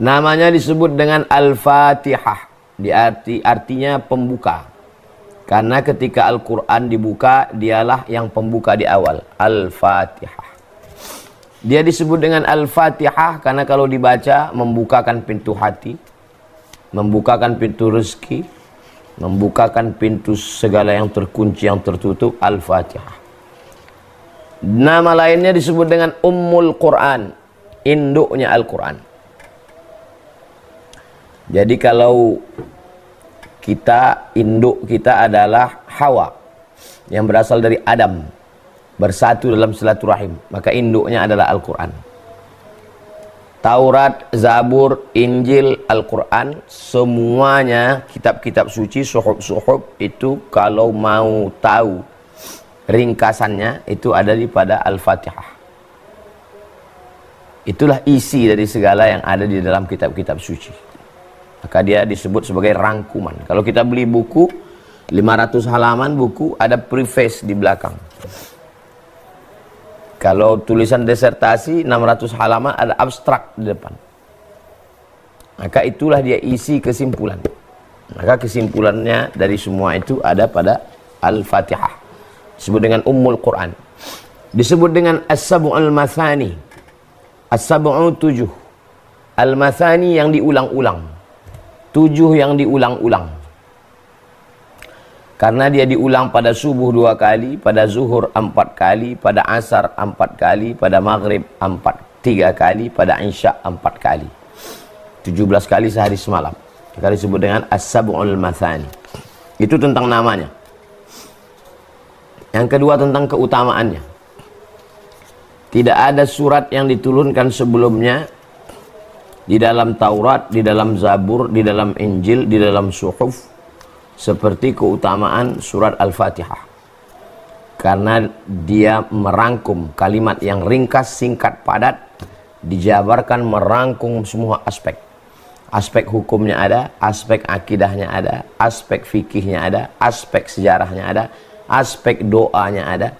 Namanya disebut dengan Al-Fatihah. Artinya pembuka. Karena ketika Al-Quran dibuka, dialah yang pembuka di awal. Al-Fatihah. Dia disebut dengan Al-Fatihah karena kalau dibaca membukakan pintu hati, membukakan pintu rezeki, membukakan pintu segala yang terkunci, yang tertutup. Al-Fatihah. Nama lainnya disebut dengan Ummul Quran, induknya Al-Quran. Jadi kalau induk kita adalah Hawa yang berasal dari Adam, bersatu dalam silaturahim, maka induknya adalah Al-Quran. Taurat, Zabur, Injil, Al-Quran, semuanya kitab-kitab suci, suhuf-suhuf itu kalau mau tahu ringkasannya itu ada di pada Al-Fatihah. Itulah isi dari segala yang ada di dalam kitab-kitab suci. Maka dia disebut sebagai rangkuman. Kalau kita beli buku 500 halaman buku, ada preface di belakang. Kalau tulisan disertasi 600 halaman, ada abstrak di depan. Maka itulah dia isi kesimpulan. Maka kesimpulannya dari semua itu ada pada Al-Fatihah. Disebut dengan Ummul Quran. Disebut dengan As-Sab'ul Mathani. As-Sab'u 7. Al-Mathani yang diulang-ulang. 7 yang diulang-ulang. Karena dia diulang pada subuh 2 kali, pada zuhur 4 kali, pada asar 4 kali, pada maghrib 3 kali, pada isya 4 kali. 17 kali sehari semalam. Maka disebut dengan As-Sab'ul Mathani. Itu tentang namanya. Yang kedua tentang keutamaannya. Tidak ada surat yang diturunkan sebelumnya di dalam Taurat, di dalam Zabur, di dalam Injil, di dalam Suhuf seperti keutamaan surat Al-Fatihah. Karena dia merangkum kalimat yang ringkas, singkat, padat, dijabarkan merangkum semua aspek. Aspek hukumnya ada, aspek akidahnya ada, aspek fikihnya ada, aspek sejarahnya ada, aspek doanya ada.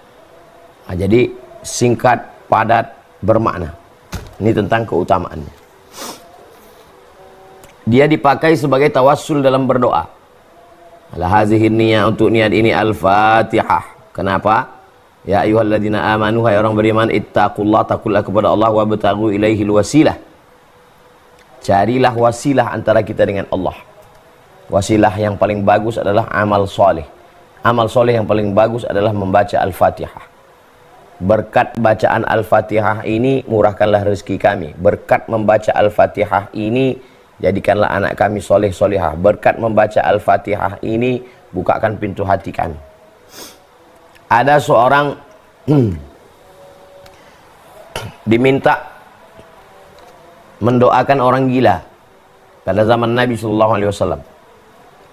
Nah, jadi singkat, padat, bermakna. Ini tentang keutamaannya. Dia dipakai sebagai tawassul dalam berdoa. Al-hazihi niyah, untuk niat ini Al-Fatihah. Kenapa? Ya ayyuhalladzina amanu, hai orang beriman, ittaqullah, takullah kepada Allah, wabtaghu ilaihil wasilah. Carilah wasilah antara kita dengan Allah. Wasilah yang paling bagus adalah amal soleh. Amal soleh yang paling bagus adalah membaca Al-Fatihah. Berkat bacaan Al-Fatihah ini murahkanlah rezeki kami. Berkat membaca Al-Fatihah ini jadikanlah anak kami soleh solehah. Berkat membaca Al-Fatihah ini bukakan pintu hati kami. Ada seorang diminta mendoakan orang gila pada zaman Nabi SAW.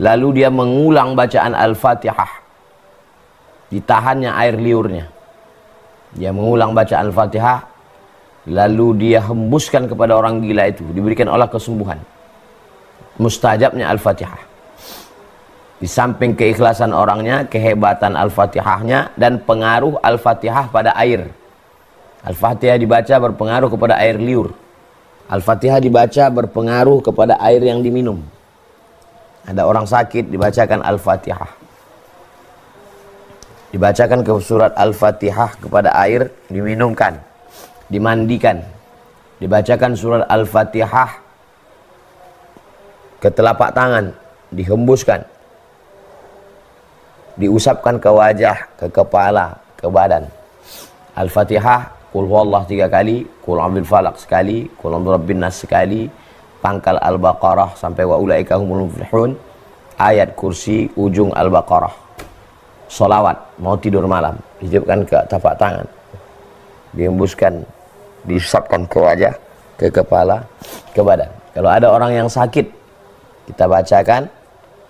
Lalu dia mengulang bacaan Al-Fatihah. Ditahannya air liurnya. Dia mengulang bacaan Al-Fatihah. Lalu dia hembuskan kepada orang gila itu. Diberikan Allah kesembuhan. Mustajabnya Al-Fatihah. Di samping keikhlasan orangnya, kehebatan Al-Fatihahnya, dan pengaruh Al-Fatihah pada air. Al-Fatihah dibaca berpengaruh kepada air liur. Al-Fatihah dibaca berpengaruh kepada air yang diminum. Ada orang sakit, dibacakan Al-Fatihah. Dibacakan ke surat Al-Fatihah kepada air, diminumkan, dimandikan. Dibacakan surat Al-Fatihah ke telapak tangan, dihembuskan, diusapkan ke wajah, ke kepala, ke badan. Al-Fatihah, Qul huwallah 3 kali, Qul a'udzu falaq sekali, Qul a'udzu birabbin nas sekali, pangkal Al-Baqarah sampai wa ulaika humul muflihun, ayat kursi ujung Al-Baqarah. Solawat mau tidur malam, ditiupkan ke tapak tangan, dihembuskan, diusapkan ke wajah, ke kepala, ke badan. Kalau ada orang yang sakit, kita bacakan,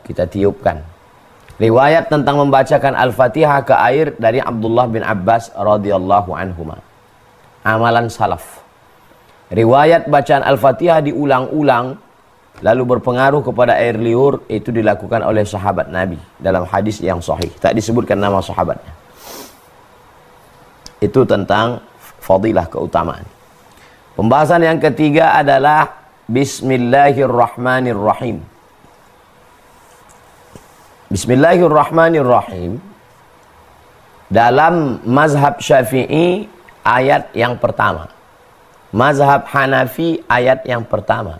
kita tiupkan. Riwayat tentang membacakan Al-Fatihah ke air dari Abdullah bin Abbas radhiyallahu anhuma. Amalan salaf. Riwayat bacaan Al-Fatihah diulang-ulang lalu berpengaruh kepada air liur, itu dilakukan oleh sahabat Nabi dalam hadis yang sahih. Tak disebutkan nama sahabatnya. Itu tentang fadilah, keutamaan. Pembahasan yang ketiga adalah Bismillahirrahmanirrahim. Bismillahirrahmanirrahim. Dalam mazhab Syafi'i ayat yang pertama. Mazhab Hanafi ayat yang pertama.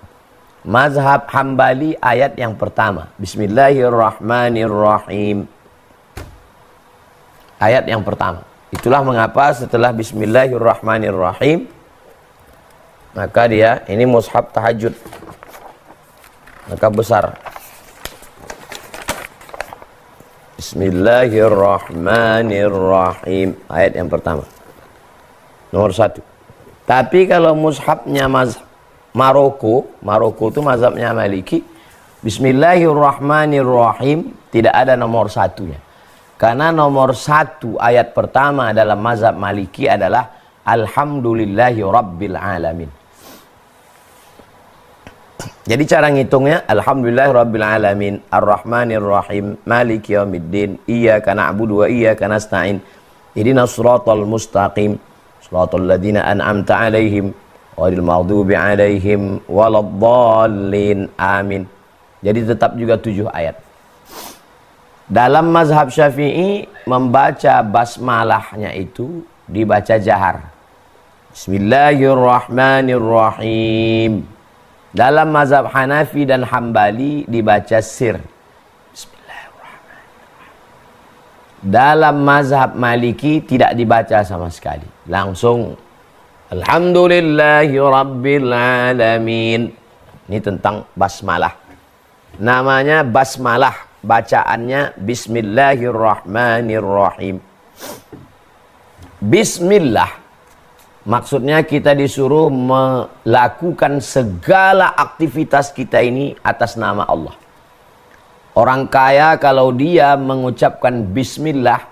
Mazhab Hambali ayat yang pertama. Bismillahirrahmanirrahim. Ayat yang pertama. Itulah mengapa setelah Bismillahirrahmanirrahim, maka dia, ini mushaf tahajud, maka besar. Bismillahirrahmanirrahim. Ayat yang pertama. Nomor 1. Tapi kalau mushafnya mazhab Maroko itu mazhabnya Maliki, Bismillahirrahmanirrahim tidak ada nomor 1-nya. Karena nomor 1 ayat pertama dalam mazhab Maliki adalah Alhamdulillahi Rabbil Alamin. Jadi cara ngitungnya Alhamdulillahi Rabbil Alamin, Ar-Rahmanir-Rahim, Maliki Yaumiddin, Iyyaka na'budu wa iyyaka nasta'in, Ihdinas siratal mustaqim, siratal ladzina an'amta 'alaihim, ghairil maghdubi 'alaihim waladdallin. Amin. Jadi tetap juga 7 ayat. Dalam mazhab Syafi'i, membaca basmalahnya itu dibaca jahar. Bismillahirrahmanirrahim. Dalam mazhab Hanafi dan Hambali dibaca sir. Bismillahirrahmanirrahim. Dalam mazhab Maliki tidak dibaca sama sekali. Langsung Alhamdulillahi Rabbil Alamin. Ini tentang basmalah. Namanya basmalah. Bacaannya Bismillahirrahmanirrahim. Bismillah, maksudnya kita disuruh melakukan segala aktivitas kita ini atas nama Allah. Orang kaya kalau dia mengucapkan Bismillah,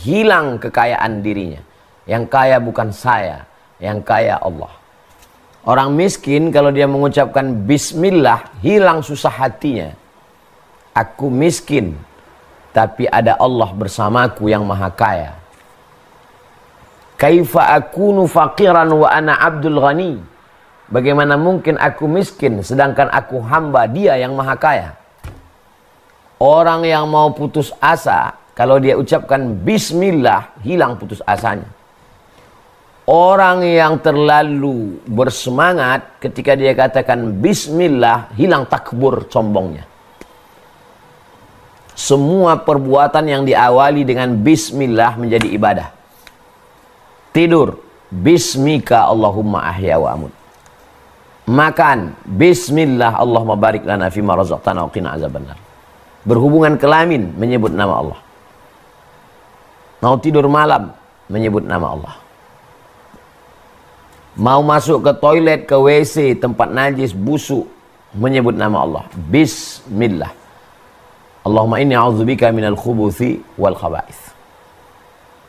hilang kekayaan dirinya. Yang kaya bukan saya, yang kaya Allah. Orang miskin kalau dia mengucapkan Bismillah, hilang susah hatinya. Aku miskin, tapi ada Allah bersamaku yang maha kaya. Kaifa akunu faqiran wa ana abdul ghani. Bagaimana mungkin aku miskin sedangkan aku hamba Dia yang maha kaya. Orang yang mau putus asa, kalau dia ucapkan Bismillah, hilang putus asanya. Orang yang terlalu bersemangat ketika dia katakan Bismillah, hilang takbur sombongnya. Semua perbuatan yang diawali dengan Bismillah menjadi ibadah. Tidur, Bismika Allahumma ahya wa amut. Makan, Bismillah Allahumma barik lana fima razaqtana wa qina azabannar. Berhubungan kelamin, menyebut nama Allah. Mau tidur malam, menyebut nama Allah. Mau masuk ke toilet, ke WC, tempat najis, busuk, menyebut nama Allah. Bismillah. Allahumma inni a'udzubika minal khubuthi wal khaba'ith.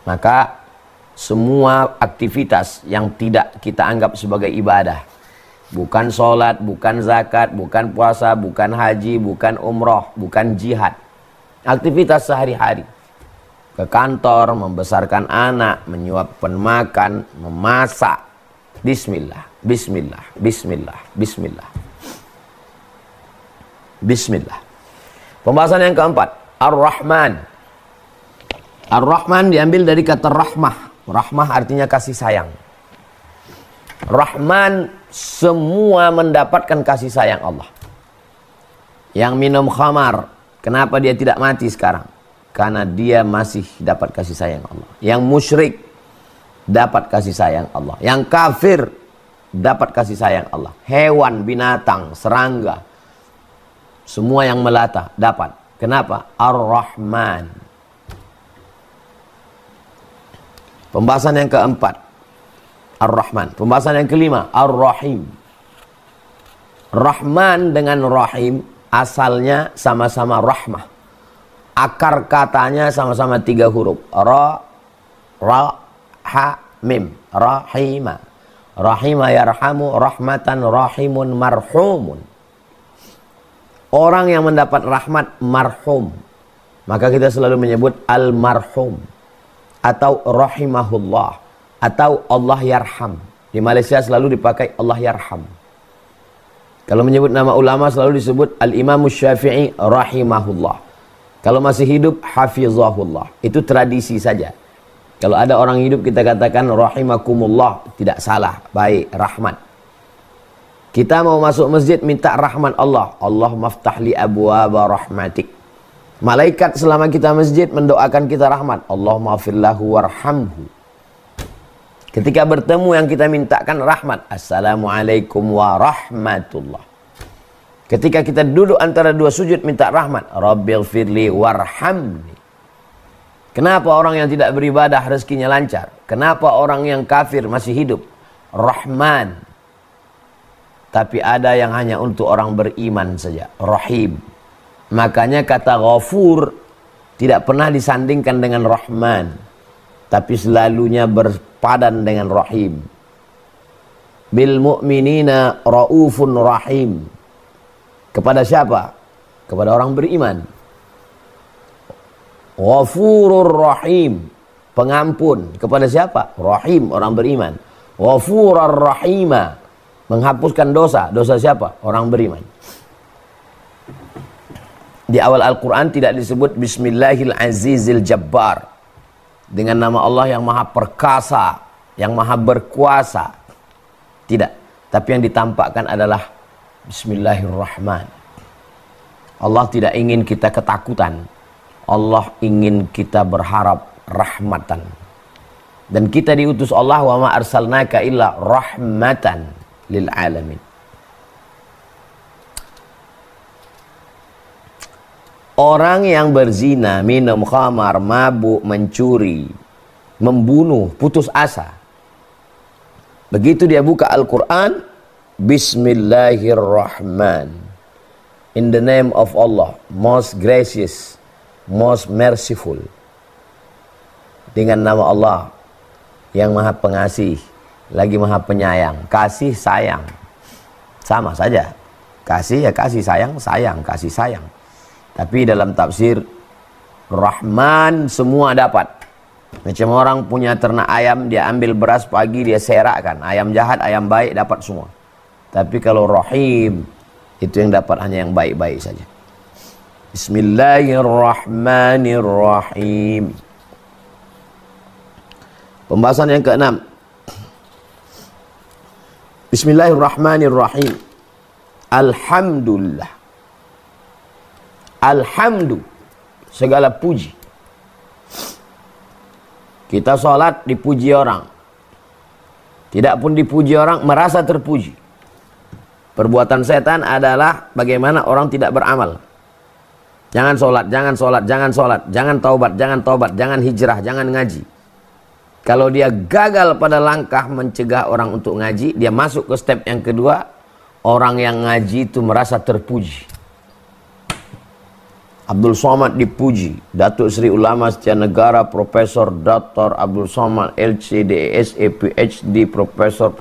Maka semua aktivitas yang tidak kita anggap sebagai ibadah, bukan sholat, bukan zakat, bukan puasa, bukan haji, bukan umroh, bukan jihad, aktivitas sehari-hari, ke kantor, membesarkan anak, menyuapkan makan, memasak, Bismillah, Bismillah, Bismillah, Bismillah, Bismillah. Pembahasan yang keempat, Ar-Rahman. Ar-Rahman diambil dari kata rahmah. Rahmah artinya kasih sayang. Rahman, semua mendapatkan kasih sayang Allah. Yang minum khamar, kenapa dia tidak mati sekarang? Karena dia masih dapat kasih sayang Allah. Yang musyrik dapat kasih sayang Allah. Yang kafir dapat kasih sayang Allah. Hewan, binatang, serangga, semua yang melata dapat. Kenapa? Ar-Rahman. Pembahasan yang keempat, Ar-Rahman. Pembahasan yang kelima, Ar-Rahim. Rahman dengan Rahim asalnya sama-sama rahmah. Akar katanya sama-sama 3 huruf. Ra, ha, mim. Rahima. Rahima yarhamu rahmatan rahimun marhumun. Orang yang mendapat rahmat marhum, maka kita selalu menyebut almarhum atau rahimahullah atau Allah yarham. Di Malaysia selalu dipakai Allah yarham. Kalau menyebut nama ulama selalu disebut Al-Imam Syafi'i rahimahullah. Kalau masih hidup hafizahullah. Itu tradisi saja. Kalau ada orang hidup kita katakan rahimakumullah, tidak salah, baik, rahmat. Kita mau masuk masjid minta rahmat Allah. Allah maftah li abwaba rahmatik. Malaikat selama kita masjid mendoakan kita rahmat. Allah maghfirlahu warhamhu. Ketika bertemu yang kita mintakan rahmat. Assalamualaikum warahmatullah. Ketika kita duduk antara dua sujud minta rahmat. Rabbighfirli warhamni. Kenapa orang yang tidak beribadah rezekinya lancar? Kenapa orang yang kafir masih hidup? Rahman. Tapi ada yang hanya untuk orang beriman saja. Rahim. Makanya kata Ghafur tidak pernah disandingkan dengan Rahman. Tapi selalunya berpadan dengan Rahim. Bil mu'minina ra'ufun rahim. Kepada siapa? Kepada orang beriman. Ghafurur rahim. Pengampun. Kepada siapa? Rahim, orang beriman. Ghafurur rahima. Menghapuskan dosa. Dosa siapa? Orang beriman. Di awal Al-Quran tidak disebut Bismillahil Azizil Jabbar. Dengan nama Allah yang maha perkasa, yang maha berkuasa. Tidak. Tapi yang ditampakkan adalah Bismillahirrahman. Allah tidak ingin kita ketakutan. Allah ingin kita berharap rahmatan. Dan kita diutus Allah, wa ma arsalnaka illa rahmatan lil alamin. Orang yang berzina, minum khamar, mabuk, mencuri, membunuh, putus asa. Begitu dia buka Al-Quran, Bismillahirrahman. In the name of Allah, most gracious, most merciful. Dengan nama Allah yang maha pengasih, lagi maha penyayang. Kasih, sayang. Sama saja. Kasih ya kasih, sayang, sayang, kasih, sayang. Tapi dalam tafsir Rahman semua dapat. Macam orang punya ternak ayam, dia ambil beras pagi, dia serakkan. Ayam jahat, ayam baik dapat semua. Tapi kalau Rahim, itu yang dapat hanya yang baik-baik saja. Bismillahirrahmanirrahim. Pembahasan yang keenam. Bismillahirrahmanirrahim. Alhamdulillah. Alhamdu, segala puji. Kita sholat dipuji orang. Tidak pun dipuji orang, merasa terpuji. Perbuatan setan adalah bagaimana orang tidak beramal. Jangan sholat, jangan sholat, jangan sholat, jangan taubat, jangan taubat, jangan hijrah, jangan ngaji. Kalau dia gagal pada langkah mencegah orang untuk ngaji, dia masuk ke step yang kedua. Orang yang ngaji itu merasa terpuji. Abdul Somad dipuji, Datuk Seri Ulama Setia Negara, Profesor Dr. Abdul Somad, LC, DSE, PhD, Profesor,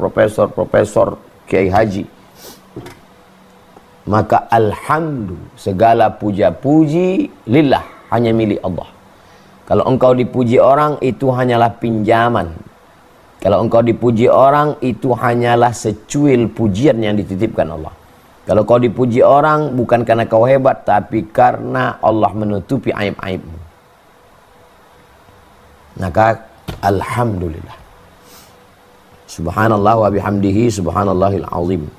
Kiai Haji. Maka alhamdulillah, segala puja-puji lillah, hanya milik Allah. Kalau engkau dipuji orang, itu hanyalah pinjaman. Kalau engkau dipuji orang, itu hanyalah secuil pujian yang dititipkan Allah. Kalau kau dipuji orang bukan karena kau hebat, tapi karena Allah menutupi aib-aibmu. Maka alhamdulillah. Subhanallah wa bihamdihi subhanallahil azim.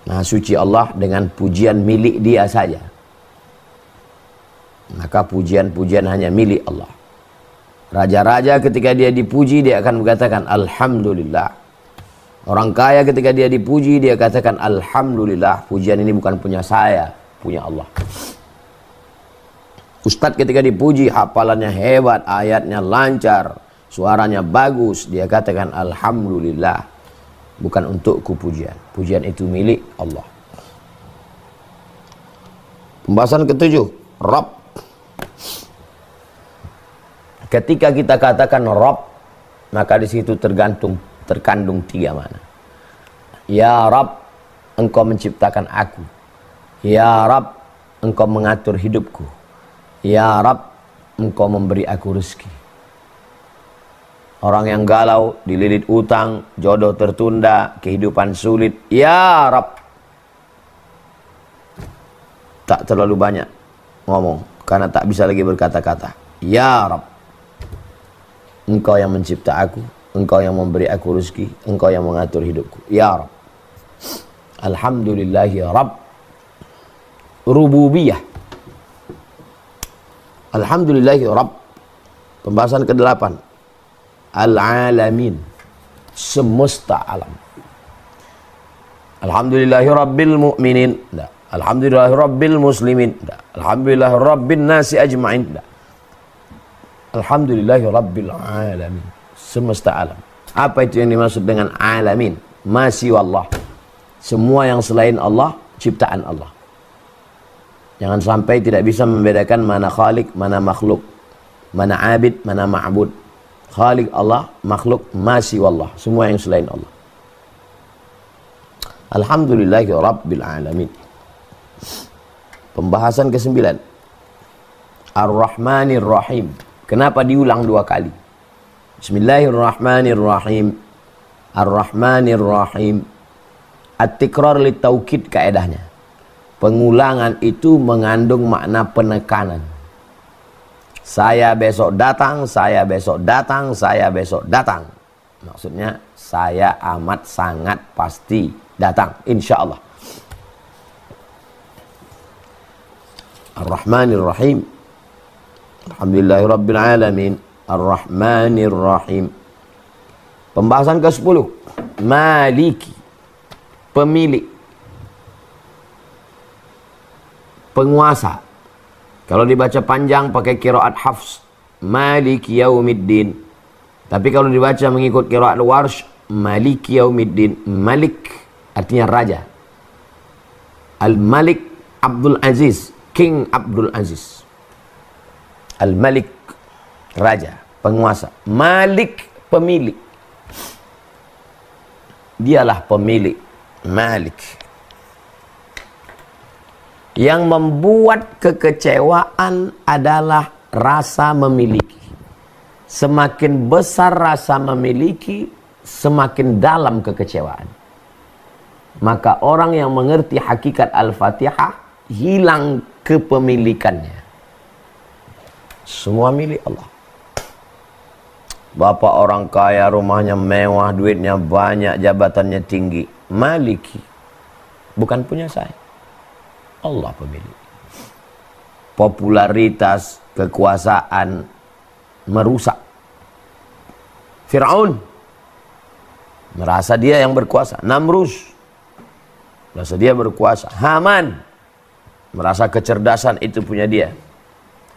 Maha suci Allah dengan pujian milik dia saja. Maka pujian-pujian hanya milik Allah. Raja-raja ketika dia dipuji, dia akan mengatakan alhamdulillah. Orang kaya ketika dia dipuji, dia katakan alhamdulillah, pujian ini bukan punya saya, punya Allah. Ustadz ketika dipuji, hafalannya hebat, ayatnya lancar, suaranya bagus, dia katakan alhamdulillah, bukan untukku pujian. Pujian itu milik Allah. Pembahasan ketujuh, Rabb. Ketika kita katakan Rabb, maka di situ terkandung tiga makna. Ya Rabb, engkau menciptakan aku. Ya Rabb, engkau mengatur hidupku. Ya Rabb, engkau memberi aku rezeki. Orang yang galau, dililit utang, jodoh tertunda, kehidupan sulit. Ya Rabb, tak terlalu banyak ngomong karena tak bisa lagi berkata-kata. Ya Rabb, Engkau yang mencipta aku, Engkau yang memberi aku rezeki, Engkau yang mengatur hidupku. Ya Rabb. Alhamdulillahi Rabb. Rububiyah. Alhamdulillahi Rabb. Pembahasan ke-8. Al-alamin. Semesta alam. Alhamdulillahi Rabbil mu'minin. Tidak. Alhamdulillahi Rabbil muslimin. Tidak. Alhamdulillahi Rabbin nasi ajma'in. Tidak. Alhamdulillahi Rabbil alamin. Semesta alam. Apa itu yang dimaksud dengan alamin? Masih Allah. Semua yang selain Allah, ciptaan Allah. Jangan sampai tidak bisa membedakan mana khalik, mana makhluk. Mana abid, mana ma'bud. Khalik Allah, makhluk, masih Allah. Semua yang selain Allah. Alhamdulillahi Rabbil alamin. Pembahasan ke-9. Ar-Rahmanir Rahim. Kenapa diulang 2 kali? Bismillahirrahmanirrahim. Ar-Rahmanir Rahim. At-tikrar li taukid kaedahnya. Pengulangan itu mengandung makna penekanan. Saya besok datang, saya besok datang, saya besok datang. Maksudnya saya amat sangat pasti datang, insya Allah. Ar-Rahmanir Rahim. Alhamdulillahi Rabbil Alamin. Ar-Rahmanir Rahim. Pembahasan ke-10. Maliki. Pemilik. Penguasa. Kalau dibaca panjang pakai qiraat Hafs, Maliki Yaumiddin. Tapi kalau dibaca mengikut qiraat Warsh, Maliki Yaumiddin. Malik artinya raja. Al-Malik Abdul Aziz, King Abdul Aziz. Al-Malik raja, penguasa. Malik pemilik. Dialah pemilik. Malik. Yang membuat kekecewaan adalah rasa memiliki. Semakin besar rasa memiliki, semakin dalam kekecewaan. Maka orang yang mengerti hakikat Al-Fatihah, hilang kepemilikannya. Semua milik Allah. Bapak orang kaya, rumahnya mewah, duitnya banyak, jabatannya tinggi. Maliki. Bukan punya saya. Allah pemilik. Popularitas, kekuasaan merusak. Fir'aun merasa dia yang berkuasa. Namrus merasa dia berkuasa. Haman merasa kecerdasan itu punya dia.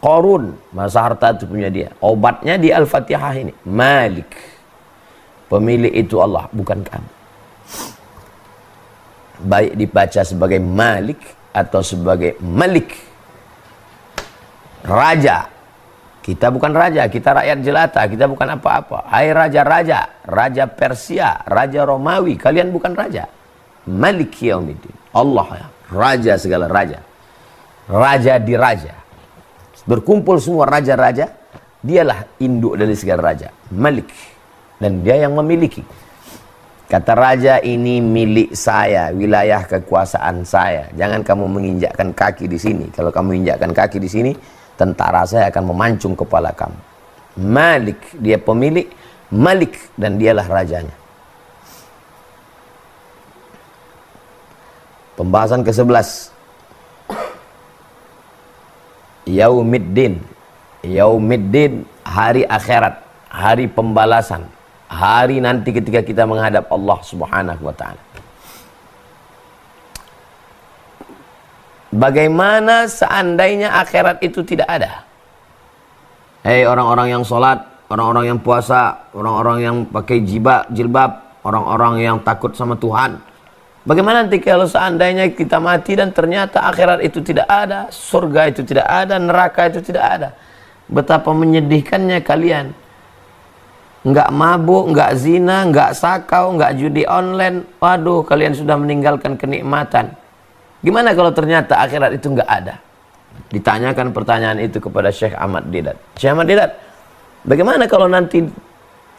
Qarun merasa harta itu punya dia. Obatnya di Al-Fatihah ini. Malik. Pemilik itu Allah, bukan kamu. Baik dibaca sebagai Malik atau sebagai Malik. Raja. Kita bukan raja, kita rakyat jelata, kita bukan apa-apa. Hai raja-raja, raja Persia, raja Romawi, kalian bukan raja. Malik Yaumiddin. Allah ya, raja segala raja. Raja di raja. Berkumpul semua raja-raja, dialah induk dari segala raja. Malik. Dan dia yang memiliki. Kata raja, ini milik saya, wilayah kekuasaan saya. Jangan kamu menginjakkan kaki di sini. Kalau kamu injakkan kaki di sini, tentara saya akan memancung kepala kamu. Malik, dia pemilik. Malik, dan dialah rajanya. Pembahasan ke-11. Yaumiddin. Yaumiddin, hari akhirat, hari pembalasan. Hari nanti ketika kita menghadap Allah Subhanahu wa ta'ala. Bagaimana seandainya akhirat itu tidak ada? Hei orang-orang yang sholat, orang-orang yang puasa, orang-orang yang pakai jilbab, orang-orang yang takut sama Tuhan. Bagaimana nanti kalau seandainya kita mati dan ternyata akhirat itu tidak ada, surga itu tidak ada, neraka itu tidak ada? Betapa menyedihkannya kalian. Enggak mabuk, enggak zina, enggak sakau, enggak judi online. Waduh, kalian sudah meninggalkan kenikmatan. Gimana kalau ternyata akhirat itu enggak ada? Ditanyakan pertanyaan itu kepada Syekh Ahmad Didat. Syekh Ahmad Didat, bagaimana kalau nanti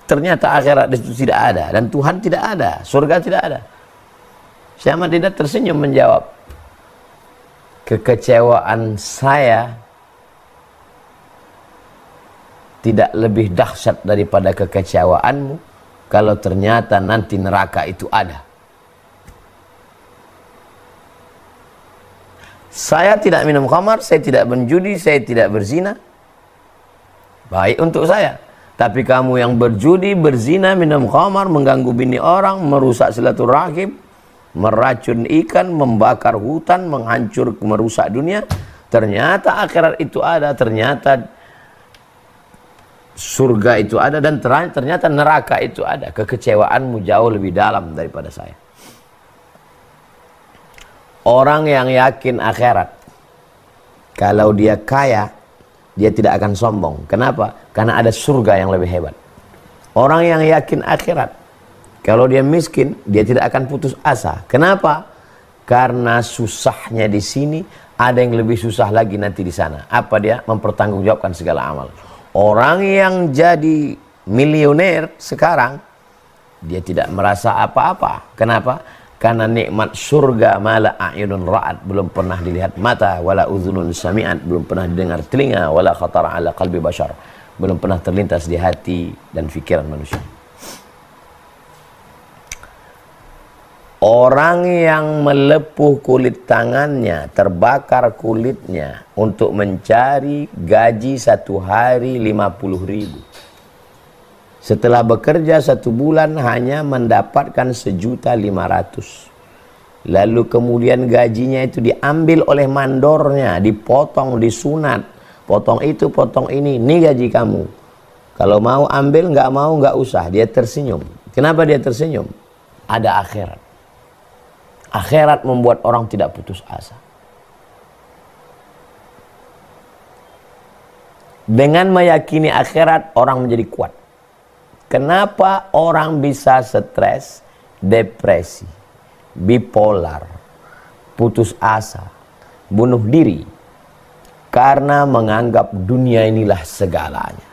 ternyata akhirat itu tidak ada dan Tuhan tidak ada, surga tidak ada? Syekh Ahmad Didat tersenyum menjawab, kekecewaan saya tidak lebih dahsyat daripada kekecewaanmu kalau ternyata nanti neraka itu ada. Saya tidak minum khamar, saya tidak berjudi, saya tidak berzina. Baik untuk saya. Tapi kamu yang berjudi, berzina, minum khamar, mengganggu bini orang, merusak silaturahim, meracun ikan, membakar hutan, menghancur, merusak dunia. Ternyata akhirat itu ada, ternyata surga itu ada, dan ternyata neraka itu ada. Kekecewaanmu jauh lebih dalam daripada saya. Orang yang yakin akhirat, kalau dia kaya, dia tidak akan sombong. Kenapa? Karena ada surga yang lebih hebat. Orang yang yakin akhirat, kalau dia miskin, dia tidak akan putus asa. Kenapa? Karena susahnya di sini, ada yang lebih susah lagi nanti di sana. Apa dia? Mempertanggungjawabkan segala amal. Orang yang jadi milioner sekarang, dia tidak merasa apa-apa. Kenapa? Karena nikmat surga mala a'yunun ra'at, belum pernah dilihat mata, wala udhunun sami'at, belum pernah didengar telinga, wala khatara ala qalbi bashar, belum pernah terlintas di hati dan fikiran manusia. Orang yang melepuh kulit tangannya, terbakar kulitnya untuk mencari gaji satu hari 50.000. Setelah bekerja 1 bulan hanya mendapatkan 1.500.000. Lalu kemudian gajinya itu diambil oleh mandornya, dipotong, disunat. Potong itu, potong ini, gaji kamu. Kalau mau ambil, nggak mau, nggak usah. Dia tersenyum. Kenapa dia tersenyum? Ada akhirat. Akhirat membuat orang tidak putus asa. Dengan meyakini akhirat, orang menjadi kuat. Kenapa orang bisa stres, depresi, bipolar, putus asa, bunuh diri? Karena menganggap dunia inilah segalanya.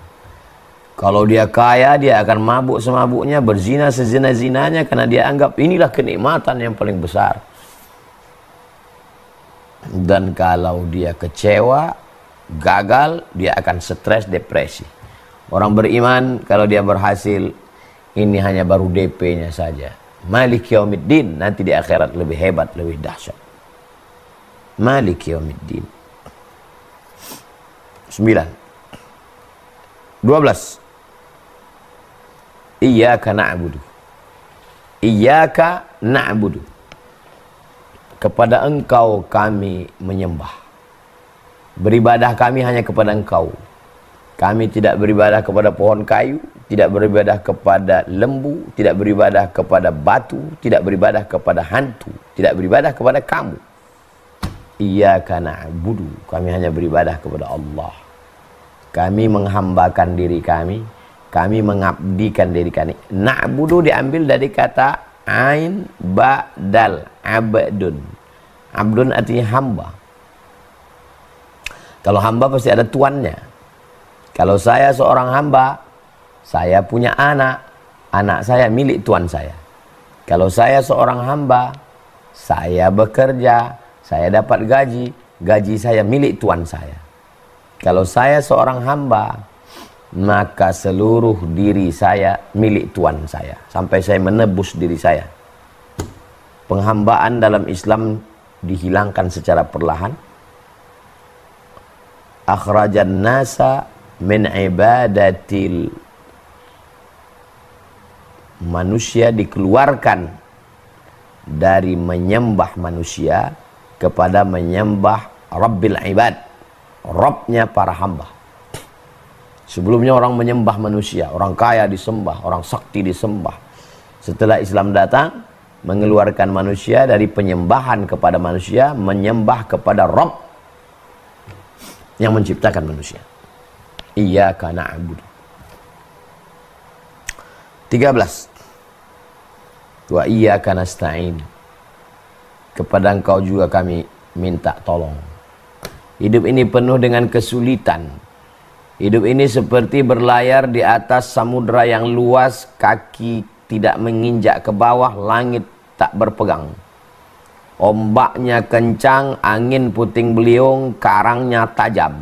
Kalau dia kaya, dia akan mabuk semabuknya, berzina sezina-zinanya, karena dia anggap inilah kenikmatan yang paling besar. Dan kalau dia kecewa, gagal, dia akan stres, depresi. Orang beriman, kalau dia berhasil, ini hanya baru DP-nya saja. Malik Yaumiddin, nanti di akhirat lebih hebat, lebih dahsyat. Malik Yaumiddin. 9. 12. Iyyaka na'budu. Iyyaka na'budu. Kepada engkau kami menyembah. Beribadah kami hanya kepada engkau. Kami tidak beribadah kepada pohon kayu, tidak beribadah kepada lembu, tidak beribadah kepada batu, tidak beribadah kepada hantu, tidak beribadah kepada kamu. Iyyaka na'budu. Kami hanya beribadah kepada Allah. Kami menghambakan diri kami mengabdikan diri kami. Na'budu diambil dari kata ain ba'dal abdun. Abdun artinya hamba. Kalau hamba pasti ada tuannya. Kalau saya seorang hamba, saya punya anak, anak saya milik tuan saya. Kalau saya seorang hamba, saya bekerja, saya dapat gaji, gaji saya milik tuan saya. Kalau saya seorang hamba, maka seluruh diri saya milik tuan saya, sampai saya menebus diri saya. Penghambaan dalam Islam dihilangkan secara perlahan. Akhrajan nasa min ibadatil, manusia dikeluarkan dari menyembah manusia kepada menyembah Rabbil Ibad, Rabbnya para hamba. Sebelumnya orang menyembah manusia, orang kaya disembah, orang sakti disembah. Setelah Islam datang, mengeluarkan manusia dari penyembahan kepada manusia, menyembah kepada Rabb yang menciptakan manusia. Iyyaka na'budu. 13. Wa iyyaka nasta'in. Kepada engkau juga kami minta tolong. Hidup ini penuh dengan kesulitan. Hidup ini seperti berlayar di atas samudra yang luas, kaki tidak menginjak ke bawah, langit tak berpegang. ombaknya kencang, angin puting beliung, karangnya tajam.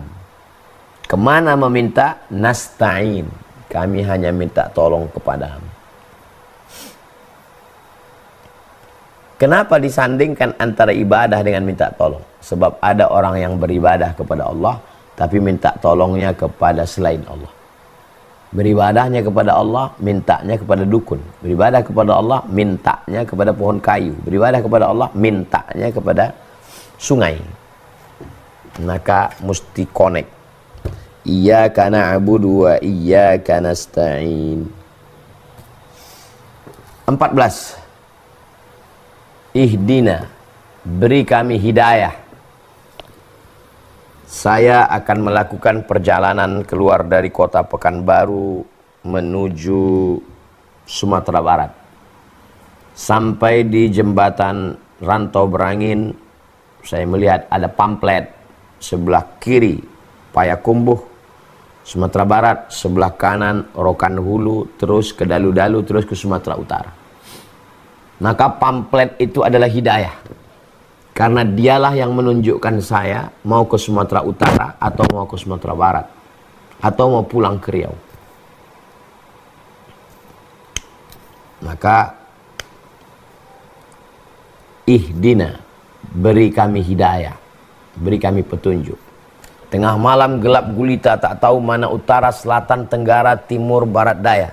Kemana meminta? Nasta'in, kami hanya minta tolong kepadamu. Kenapa disandingkan antara ibadah dengan minta tolong? Sebab ada orang yang beribadah kepada Allah, tapi minta tolongnya kepada selain Allah. Beribadahnya kepada Allah, mintanya kepada dukun. Beribadah kepada Allah, mintanya kepada pohon kayu. Beribadah kepada Allah, mintanya kepada sungai. Maka mesti connect. Iyyaka na'budu wa iyyaka nasta'in. 14. Ihdina, beri kami hidayah. Saya akan melakukan perjalanan keluar dari kota Pekanbaru menuju Sumatera Barat. Sampai di jembatan Rantau Berangin, saya melihat ada pamflet sebelah kiri Payakumbuh, Sumatera Barat, sebelah kanan Rokan Hulu, terus ke Dalu-Dalu, terus ke Sumatera Utara. Maka pamflet itu adalah hidayah. Karena dialah yang menunjukkan saya mau ke Sumatera Utara atau mau ke Sumatera Barat. Atau mau pulang ke Riau. Maka ihdina, beri kami hidayah. Beri kami petunjuk. Tengah malam gelap gulita, tak tahu mana utara, selatan, tenggara, timur, barat, daya.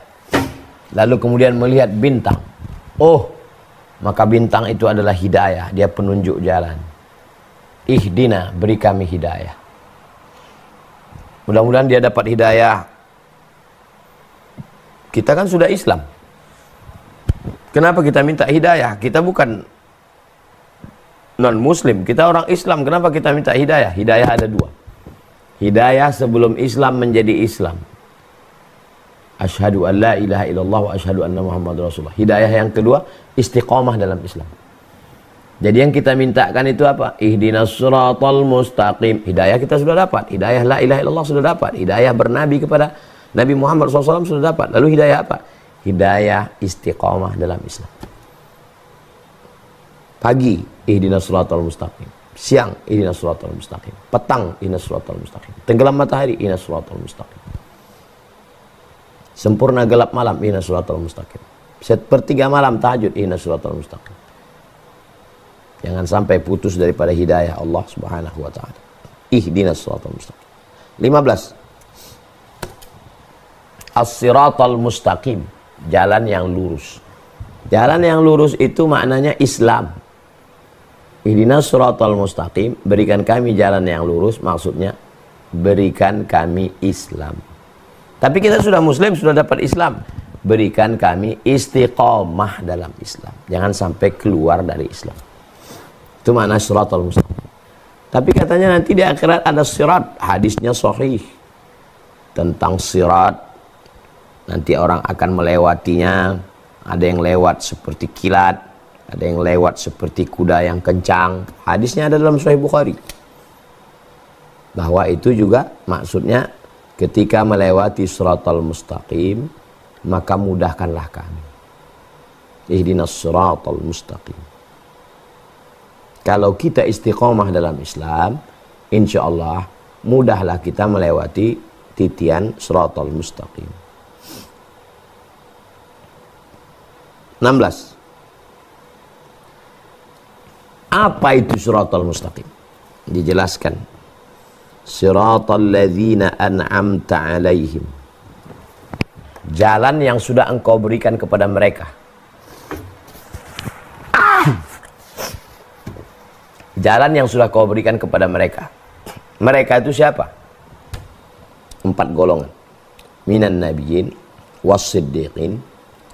Lalu kemudian melihat bintang. Oh, maka bintang itu adalah hidayah, dia penunjuk jalan. Ihdina, beri kami hidayah. Mudah-mudahan dia dapat hidayah. Kita kan sudah Islam. Kenapa kita minta hidayah? Kita bukan non-muslim, kita orang Islam. Kenapa kita minta hidayah? Hidayah ada dua. Hidayah sebelum Islam menjadi Islam. Asyhadu an la ilaha illallah wa asyhadu anna Muhammadar Rasulullah. Hidayah yang kedua, istiqamah dalam Islam. Jadi yang kita mintakan itu apa? Ihdinas siratal mustaqim. Hidayah kita sudah dapat. Hidayah la ilaha illallah sudah dapat. Hidayah bernabi kepada Nabi Muhammad SAW sudah dapat. Lalu hidayah apa? Hidayah istiqamah dalam Islam. Pagi, ihdinas siratal mustaqim. Siang, ihdinas siratal mustaqim. Petang, ihdinas siratal mustaqim. Tenggelam matahari, ihdinas siratal mustaqim. Sempurna gelap malam, ihdinas siratal mustaqim. Sepertiga malam tahajud, ihdinas siratal mustaqim. Jangan sampai putus daripada hidayah Allah Subhanahu wa taala. Ihdinas siratal mustaqim. 15. As-siratal mustaqim, jalan yang lurus. Jalan yang lurus itu maknanya Islam. Ihdinas siratal mustaqim, berikan kami jalan yang lurus, maksudnya berikan kami Islam. Tapi kita sudah muslim, sudah dapat Islam. Berikan kami istiqamah dalam Islam. Jangan sampai keluar dari Islam. Itu makna siratal mustaqim. Tapi katanya nanti di akhirat ada sirat. Hadisnya sahih. Tentang sirat. Nanti orang akan melewatinya. Ada yang lewat seperti kilat. Ada yang lewat seperti kuda yang kencang. Hadisnya ada dalam Sahih Bukhari. Bahwa itu juga maksudnya ketika melewati siratal mustaqim, maka mudahkanlah kami. Ihdinas siratal mustaqim. Kalau kita istiqomah dalam Islam, insya Allah mudahlah kita melewati titian siratal mustaqim. 16. Apa itu siratal mustaqim? Dijelaskan. Siratal ladzina an'amta alaihim. Jalan yang sudah engkau berikan kepada mereka. Jalan yang sudah kau berikan kepada mereka. Mereka itu siapa? 4 golongan. Minan nabiyyin, was-siddiqin,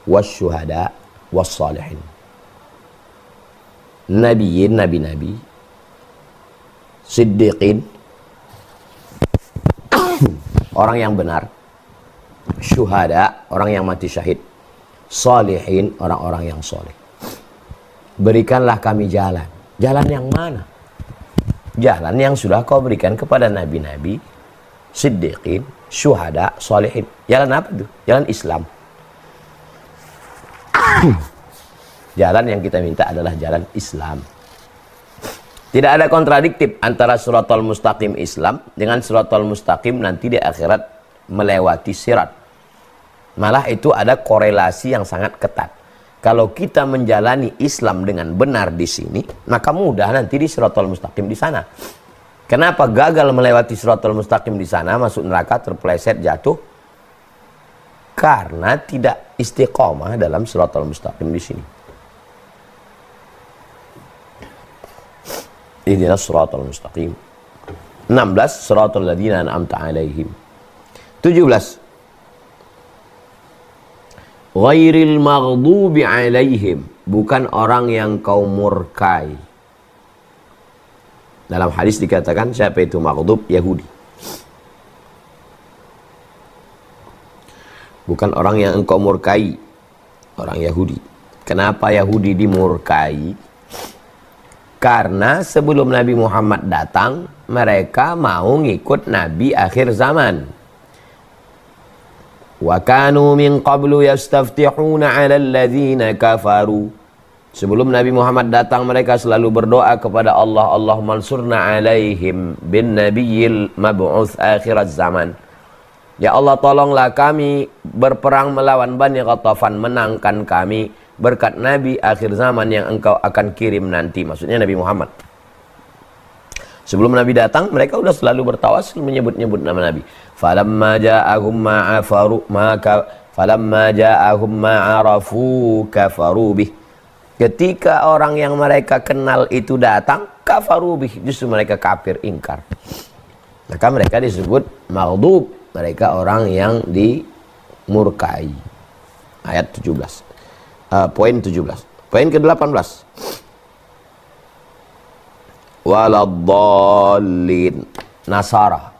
was-syuhada, was-salihin. Nabiyyin, nabi-nabi. Siddiqin, orang yang benar. Syuhada, orang yang mati syahid. Salihin, orang-orang yang soleh. Berikanlah kami jalan. Jalan yang mana? Jalan yang sudah kau berikan kepada nabi-nabi, siddiqin, syuhada, salihin. Jalan apa itu? Jalan Islam. Jalan yang kita minta adalah jalan Islam. Tidak ada kontradiktif antara siratal mustaqim Islam dengan siratal mustaqim nanti di akhirat melewati sirat. Malah itu ada korelasi yang sangat ketat. Kalau kita menjalani Islam dengan benar di sini, maka mudah nanti di siratal mustaqim di sana. Kenapa gagal melewati siratal mustaqim di sana, masuk neraka, terpeleset, jatuh? Karena tidak istiqomah dalam siratal mustaqim di sini. Ihdinas siratal mustaqim. 16 siratal ladzina an'amta 'alaihim. 17 ghairil maghdubi 'alaihim, bukan orang yang kau murkai. Dalam hadis dikatakan siapa itu maghdub? Yahudi. Bukan orang yang engkau murkai, orang Yahudi. Kenapa Yahudi dimurkai? Karena sebelum Nabi Muhammad datang, mereka mau ngikut Nabi akhir zaman. Wa kanu min qablu yastaftihuna 'ala alladhina kafaru. Sebelum Nabi Muhammad datang, mereka selalu berdoa kepada Allah, Allahumma ansurna 'alaihim bin nabiyyil mab'uts akhiraz zaman. Ya Allah, tolonglah kami berperang melawan Bani Ghatafan, menangkan kami berkat Nabi akhir zaman yang engkau akan kirim nanti. Maksudnya Nabi Muhammad. Sebelum Nabi datang, mereka sudah selalu bertawasul menyebut-nyebut nama Nabi. Falamma ja'ahum ma'arafu kafaru bih. Ketika orang yang mereka kenal itu datang, kafaru bih, justru mereka kafir, ingkar. Maka mereka disebut maghdub, mereka orang yang dimurkai. Ayat 17. Poin 17. Poin ke-18. Waladdallin, Nasara.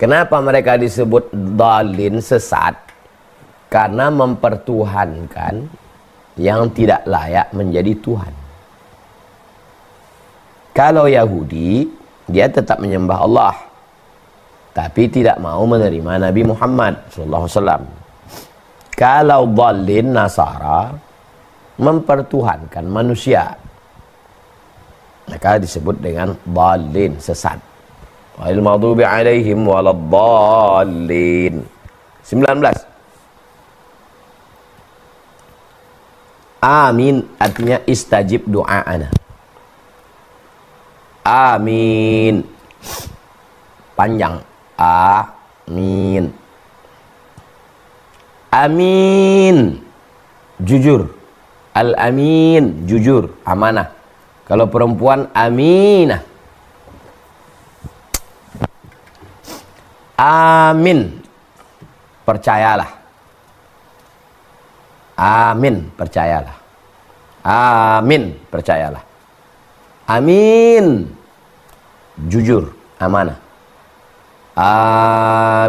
Kenapa mereka disebut dhalin, sesat? Karena mempertuhankan yang tidak layak menjadi Tuhan. Kalau Yahudi, dia tetap menyembah Allah, tapi tidak mau menerima Nabi Muhammad SAW. Kalau dhalin, Nasara, mempertuhankan manusia, maka disebut dengan dhalin, sesat. Wal maghdubi 'alaihim waladdallin. 19. Amin artinya istajib du'aana. Amin. Panjang. Amin. Amin, jujur. Al-amin, jujur, amanah. Kalau perempuan, aminah. Amin, percayalah. Amin, percayalah. Amin, percayalah. Amin, jujur, amanah.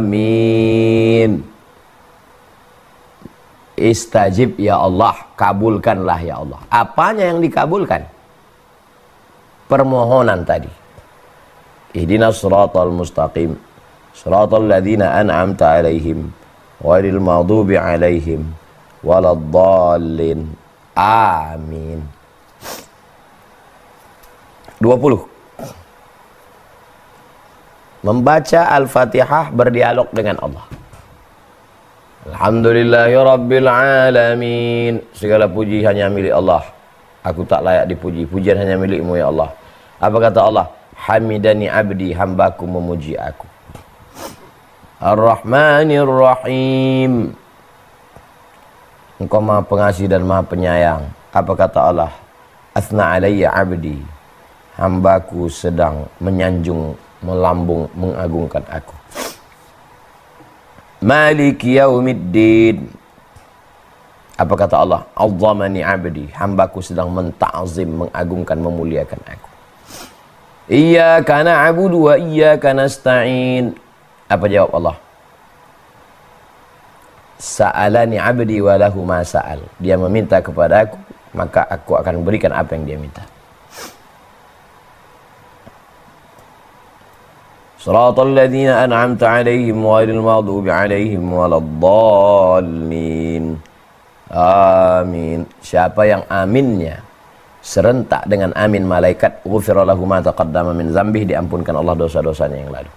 Amin. Istajib ya Allah, kabulkanlah ya Allah. Apanya yang dikabulkan? Permohonan tadi. Ihdinas siratal mustaqim, siratal ladzina an'amta 'alaihim ghairil maghdubi 'alaihim waladdallin. Amin. 20. Membaca Al-Fatihah berdialog dengan Allah. Alhamdulillahi Rabbil Alamin. Segala puji hanya milik Allah. Aku tak layak dipuji. Pujian hanya milikmu ya Allah. Apa kata Allah? Hamidani abdi, hambaku memuji aku. Ar-Rahmanir Rahim. Engkau maha pengasih dan maha penyayang. Apa kata Allah? Asna alayya abdi, hambaku sedang menyanjung, melambung, mengagungkan aku. Maliki yaumiddin. Apa kata Allah? Azzamani abdi, hambaku sedang menta'zim, mengagungkan, memuliakan aku. Iyyaka na'budu wa iyyaka nasta'in. Apa jawab Allah? Sa'alani abdi wa lahu ma sa'al. Dia meminta kepada aku, maka aku akan berikan apa yang dia minta. Shiratal ladzina an'amta 'alaihim ghairil maghdubi 'alaihim waladdallin. Amin. Siapa yang aminnya serentak dengan amin malaikat, ghufira lahu ma taqaddama min dzambih, diampunkan Allah dosa-dosanya yang lalu.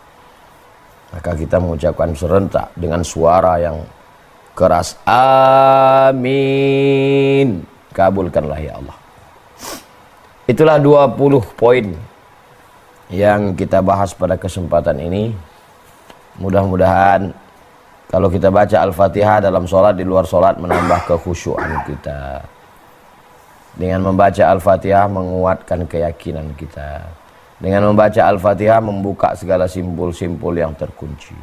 Maka kita mengucapkan serentak dengan suara yang keras, amin, kabulkanlah ya Allah. Itulah 20 poin yang kita bahas pada kesempatan ini. Mudah-mudahan kalau kita baca Al-Fatihah dalam sholat, di luar sholat, menambah kekhusyuan kita. Dengan membaca Al-Fatihah menguatkan keyakinan kita. Dengan membaca Al-Fatihah membuka segala simpul-simpul yang terkunci.